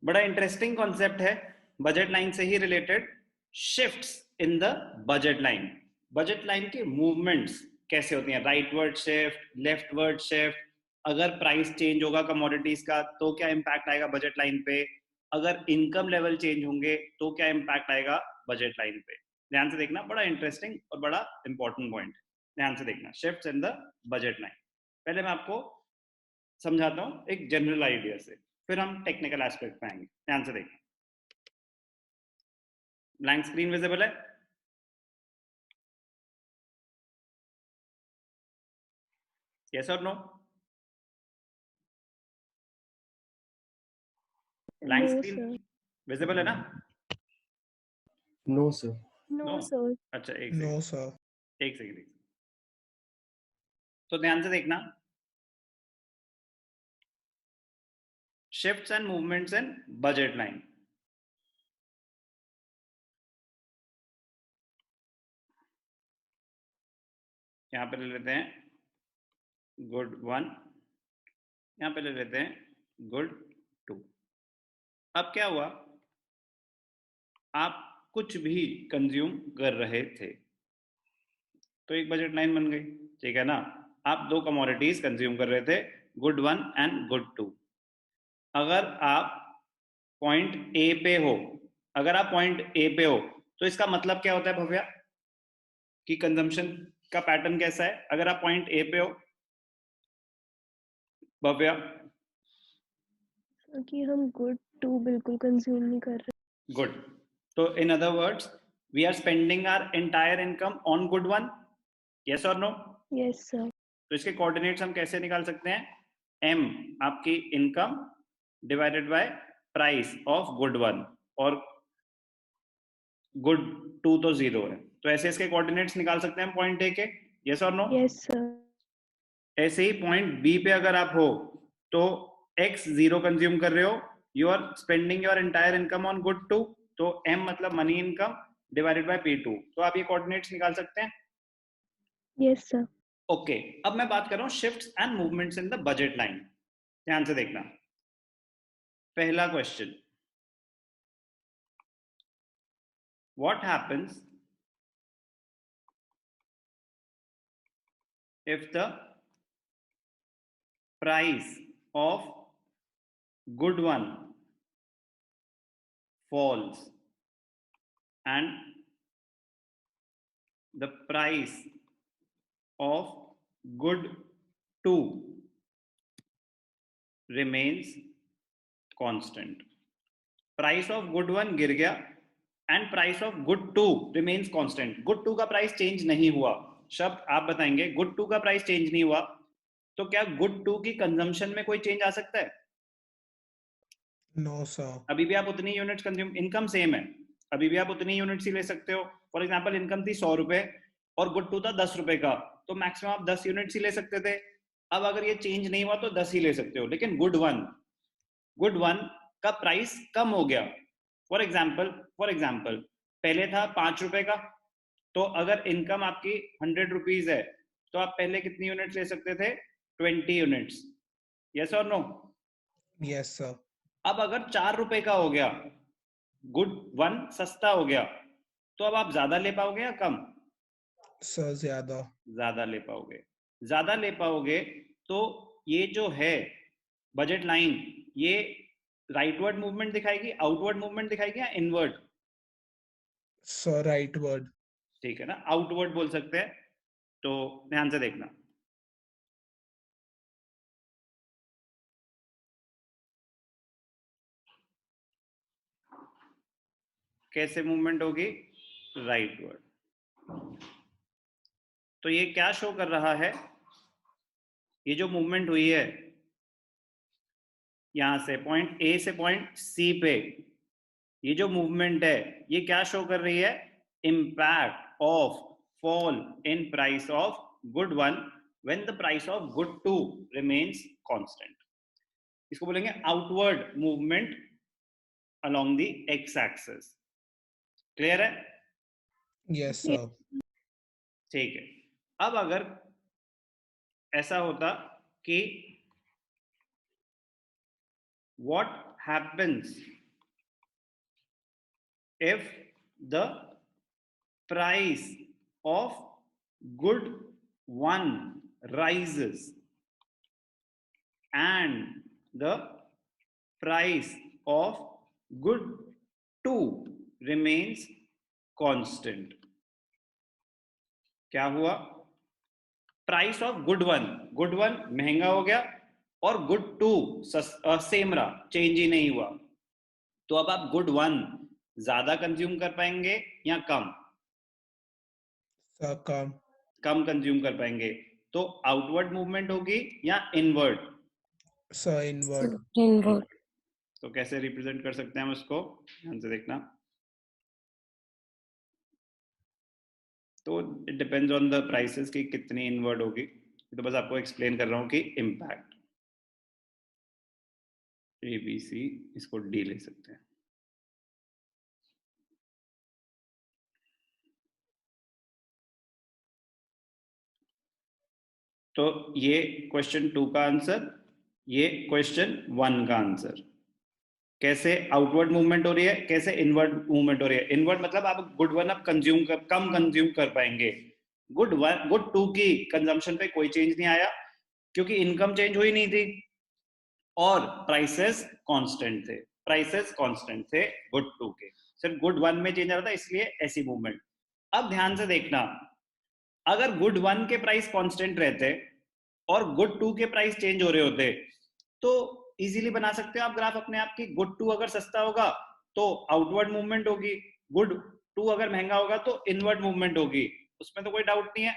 बड़ा interesting concept है, budget line से ही related, shifts in the budget line. Budget line की मूवमेंट्स कैसे होती हैं, राइटवर्ड शिफ्ट, लेफ्टवर्ड शिफ्ट, अगर प्राइस चेंज होगा कमोडिटीज का तो क्या इंपैक्ट आएगा बजट लाइन पे, अगर इनकम लेवल चेंज होंगे तो क्या इंपैक्ट आएगा बजट लाइन पे। ध्यान से देखना, बड़ा इंटरेस्टिंग और बड़ा इंपॉर्टेंट पॉइंट। ध्यान से देखना, shifts in the budget line. पहले मैं आपको समझाता हूँ एक जनरल आइडिया से, फिर हम टेक्निकल एस्पेक्ट पे आएंगे। ध्यान से देखना, ब्लैंक स्क्रीन विजिबल है? यस और no? Blank No, screen sir. Visible है ना? No sir. No, no? sir. अच्छा, एक नो सेकंड, सर। एक सेकंड। तो ध्यान से देखना, shifts and movements in budget line. यहां पे ले लेते हैं गुड 1, यहां पे ले लेते हैं गुड 2। अब क्या हुआ, आप कुछ भी कंज्यूम कर रहे थे तो एक बजट लाइन बन गई, ठीक है ना? आप दो कमोडिटीज कंज्यूम कर रहे थे, गुड 1 एंड गुड 2। अगर आप पॉइंट ए पे हो, अगर आप पॉइंट ए पे हो तो इसका मतलब क्या होता है भव्या, कि कंजम्पशन का पैटर्न कैसा है अगर आप पॉइंट ए पे हो भव्या? कि हम गुड 2 बिल्कुल कंज्यूम नहीं कर रहे। गुड। तो in other words, we are spending our entire income on good 1, yes और नो? Yes, sir. तो इसके कोऑर्डिनेट्स हम कैसे निकाल सकते हैं, m आपकी income divided by price of good 1, और गुड 2 तो 0 है, तो ऐसे इसके कोऑर्डिनेट्स निकाल सकते हैं हम पॉइंट ए के, यस और नो? Yes, sir. ऐसे ही पॉइंट बी पे अगर आप हो तो x 0 कंज्यूम कर रहे हो, you are spending your entire income on good 2, तो m मतलब money income divided by P2, तो आप ये कोऑर्डिनेट्स निकाल सकते हैं। Yes, sir. ओके, अब मैं बात कर रहा हूं shifts and movements in the budget line. ध्यान से देखना, पहला question, what happens if the price of good 1 falls and the price of good 2 remains constant? Price of good 1 गिर गया and price of good 2 remains constant. Good 2 का price change नहीं हुआ, शब्द आप बताएंगे, गुड 2 का प्राइस चेंज नहीं हुआ, तो क्या गुड 2 की कंजम्पशन में कोई चेंज आ सकता है? No sir. अभी भी आप उतनी यूनिट्स कंज्यूम, इनकम सेम है, अभी भी आप उतनी यूनिट्स ही ले सकते हो। फॉर एग्जांपल इनकम थी 100 रुपए और गुड 2 था 10 रुपए का, तो मैक्सिमम आप 10 यूनिट्स ही ले सकते थे। अब अगर ये चेंज नहीं हुआ तो 10 ही ले सकते हो, लेकिन गुड 1 का प्राइस कम हो गया। फॉर एग्जाम्पल पहले था 5 रुपए का, तो अगर इनकम आपकी 100 रुपीज है तो आप पहले कितनी यूनिट्स ले सकते थे, 20 यूनिट्स, यस और नो? Yes sir. अब अगर 4 रुपए का हो गया, गुड 1 सस्ता हो गया, तो अब आप ज्यादा ले पाओगे या कम? सर ज्यादा। ज्यादा ले पाओगे, ज्यादा ले पाओगे। तो ये जो है बजट लाइन, ये राइटवर्ड मूवमेंट दिखाएगी, आउटवर्ड मूवमेंट दिखाएगी या इनवर्ड? Sir right word. ठीक है ना, आउटवर्ड बोल सकते हैं। तो ध्यान से देखना, कैसे मूवमेंट होगी, राइटवर्ड। तो ये क्या शो कर रहा है, ये जो मूवमेंट हुई है यहां से पॉइंट ए से पॉइंट सी पे, ये जो मूवमेंट है ये क्या शो कर रही है, impact of fall in price of good 1 when the price of good 2 remains constant. इसको बोलेंगे outward movement along the x axis. Clear है? Yes sir. ठीक है, अब अगर ऐसा होता कि what happens if the price of good one rises and the price of good two remains constant? क्या हुआ? प्राइस ऑफ गुड वन महंगा हो गया और गुड टू सेम रहा, चेंज ही नहीं हुआ। तो अब आप गुड वन ज्यादा कंज्यूम कर पाएंगे या कम? Sir, come. कम कंज्यूम कर पाएंगे। तो आउटवर्ड मूवमेंट होगी या इनवर्ड? Sir, inward. इनवर्ड। तो कैसे रिप्रेजेंट कर सकते हैं हम इसको, ध्यान से देखना। तो it depends on the prices की कितनी इनवर्ड होगी। तो बस आपको एक्सप्लेन कर रहा हूँ कि इम्पैक्ट ABC, इसको D ले सकते हैं। तो ये क्वेश्चन 2 का आंसर, ये क्वेश्चन 1 का आंसर। कैसे आउटवर्ड मूवमेंट हो रही है, कैसे इनवर्ड मूवमेंट हो रही है। इनवर्ड मतलब आप गुड वन अब कम कंज्यूम कर पाएंगे। गुड टू की कंजम्पशन पे कोई चेंज नहीं आया क्योंकि इनकम चेंज हुई नहीं थी और प्राइसेस कांस्टेंट थे गुड टू के, सिर्फ गुड वन में चेंज आ रहा था, इसलिए ऐसी मूवमेंट। अब ध्यान से देखना, अगर गुड वन के प्राइस कांस्टेंट रहते और गुड टू के प्राइस चेंज हो रहे होते तो इजीली बना सकते हो आप ग्राफ अपने आप की। गुड टू अगर सस्ता होगा तो आउटवर्ड मूवमेंट होगी, गुड टू अगर महंगा होगा तो इनवर्ड मूवमेंट होगी, उसमें तो कोई डाउट नहीं है।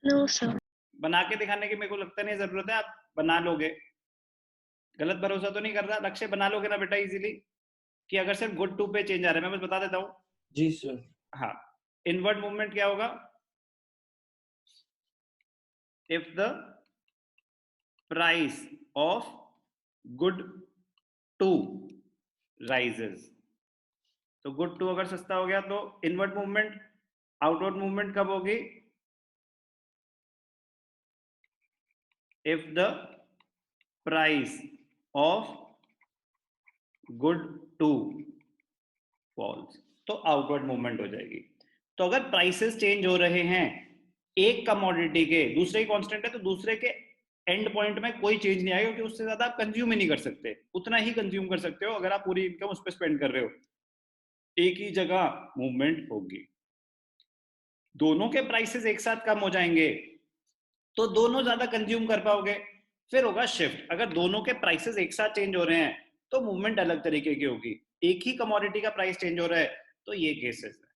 No sir. बना के दिखाने की मेरे को लगता नहीं जरूरत है, आप बना लोगे। गलत भरोसा तो नहीं कर रहा, लक्ष्य बना लोगे ना बेटा इजीली, कि अगर सिर्फ गुड टू पे चेंज आ रहा है। मैं बस बता देता हूँ। जी सर। हाँ, इनवर्ड मूवमेंट क्या होगा? If the price of good two rises, तो गुड टू अगर सस्ता हो गया तो इनवर्ड मूवमेंट। आउटवर्ड मूवमेंट कब होगी? If the price of good two falls, तो आउटवर्ड मूवमेंट हो जाएगी। तो अगर प्राइसेस चेंज हो रहे हैं एक कमोडिटी के, दूसरे की कांस्टेंट है, तो दूसरे के एंड पॉइंट में कोई चेंज नहीं आएगा क्योंकि उससे ज्यादा आप कंज्यूम ही नहीं कर सकते, उतना ही कंज्यूम कर सकते हो अगर आप पूरी इनकम उस पर स्पेंड कर रहे हो। एक ही जगह मूवमेंट होगी। दोनों के प्राइसेस एक साथ कम हो जाएंगे तो दोनों ज्यादा कंज्यूम कर पाओगे, फिर होगा शिफ्ट। अगर दोनों के प्राइसेस एक साथ चेंज हो रहे हैं तो मूवमेंट अलग तरीके की होगी। एक ही कमोडिटी का प्राइस चेंज हो रहा है तो ये केसेस है।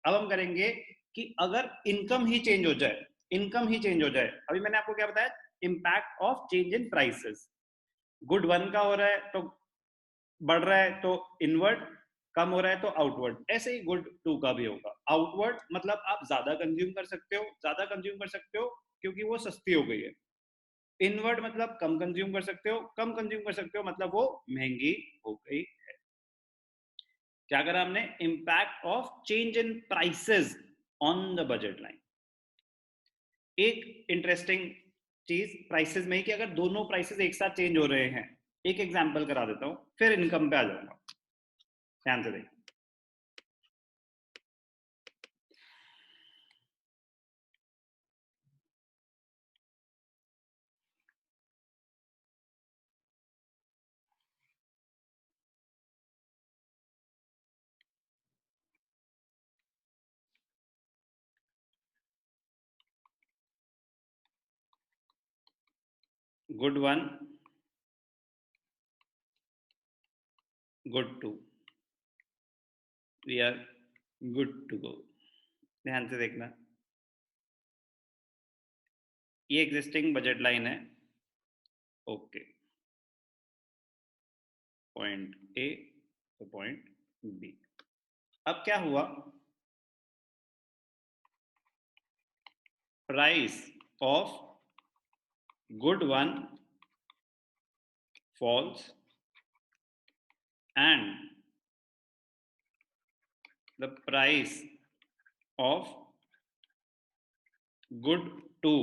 अब हम करेंगे कि अगर इनकम ही चेंज हो जाए, अभी मैंने आपको क्या बताया, impact of change in prices. Good one का हो रहा है तो बढ़ रहा है तो इनवर्ड, कम हो रहा है तो आउटवर्ड। ऐसे ही गुड टू का भी होगा। आउटवर्ड मतलब आप ज्यादा कंज्यूम कर सकते हो क्योंकि वो सस्ती हो गई है। इनवर्ड मतलब कम कंज्यूम कर सकते हो मतलब वो महंगी हो गई है। क्या करा हमने? Impact of change in prices on the budget line. एक इंटरेस्टिंग चीज प्राइसेस में ही कि अगर दोनों प्राइसेस एक साथ चेंज हो रहे हैं, एक एग्जांपल करा देता हूं फिर इनकम पे आ जाऊंगा, ध्यान से देखिए। Good one, good two, we are good to go. ध्यान से देखना, ये एग्जिस्टिंग बजट लाइन है। ओके, पॉइंट ए तो पॉइंट बी। अब क्या हुआ? Price of good one falls and the price of good 2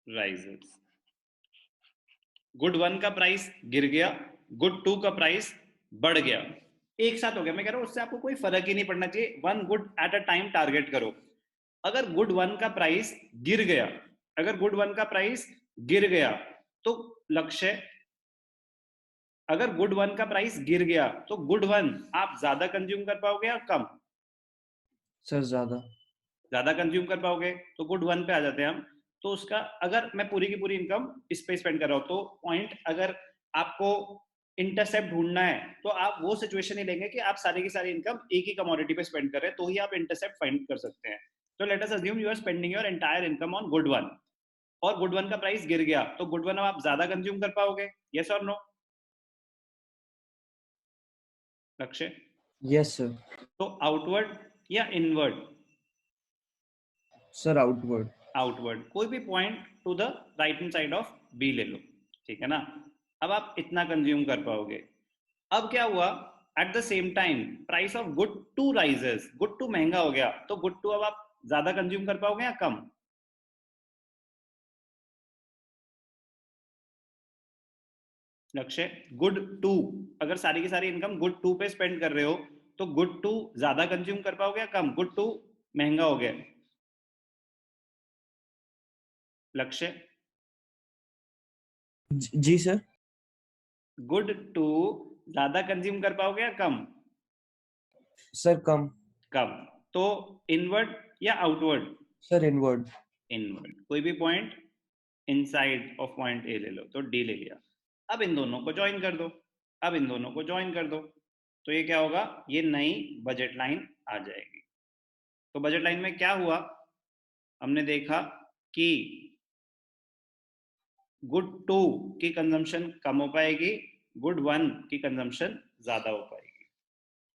rises. Good 1 का प्राइस गिर गया, गुड 2 का प्राइस बढ़ गया, एक साथ हो गया। मैं कह रहा हूं उससे आपको कोई फर्क ही नहीं पड़ना चाहिए, one good at a time target करो। अगर गुड 1 का प्राइस गिर गया, अगर गुड 1 का प्राइस गिर गया तो लक्ष्य, अगर गुड 1 का प्राइस गिर गया तो गुड 1 आप ज्यादा कंज्यूम कर पाओगे या कम? सर ज्यादा कंज्यूम कर पाओगे, तो गुड 1 पे आ जाते हैं हम। तो उसका अगर मैं पूरी की पूरी इनकम इस पे स्पेंड कर रहा हूं, तो पॉइंट अगर आपको इंटरसेप्ट ढूंढना है तो आप वो सिचुएशन ही लेंगे कि आप सारी की सारी इनकम एक ही कमोडिटी पे स्पेंड कर रहे हैं, तो ही आप इंटरसेप्ट फाइंड कर सकते हैं। तो let us assume you are spending your entire income on good 1 और गुड 1 का प्राइस गिर गया, तो गुड 1 आप ज्यादा कंज्यूम कर पाओगे, यस और नो लक्ष्य? Yes sir. तो आउटवर्ड या इनवर्ड? Sir outward. आउटवर्ड। कोई भी point to the right hand side of B ले लो, ठीक है ना। अब आप इतना कंज्यूम कर पाओगे। अब क्या हुआ, at the same time price of good 2 rises, good 2 महंगा हो गया, तो गुड 2 अब आप ज्यादा कंज्यूम कर पाओगे या कम? लक्ष्य, गुड 2 अगर सारी की सारी इनकम गुड 2 पे स्पेंड कर रहे हो, तो गुड 2 ज्यादा कंज्यूम कर पाओगे या कम? गुड 2 महंगा हो गया। लक्ष्य, जी सर। गुड 2 ज्यादा कंज्यूम कर पाओगे या कम? सर कम। कम। तो इनवर्ड या आउटवर्ड? Sir inward. इनवर्ड। कोई भी point inside of point A ले लो, तो डी ले लिया। अब इन दोनों को ज्वाइन कर दो, अब इन दोनों को ज्वाइन कर दो, तो ये क्या होगा, ये नई बजट लाइन आ जाएगी। तो बजट लाइन में क्या हुआ, हमने देखा कि गुड 2 की कंजम्पशन कम हो पाएगी, गुड 1 की कंजम्पशन ज्यादा हो पाएगी।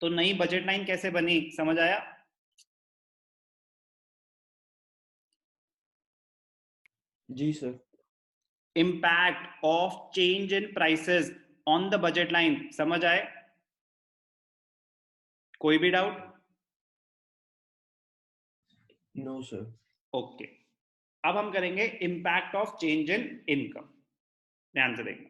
तो नई बजट लाइन कैसे बनी, समझ आया? जी sir. Impact of change in prices on the budget line, समझ आए? कोई भी डाउट? No sir. ओके। अब हम करेंगे impact of change in income, ध्यान से देखना।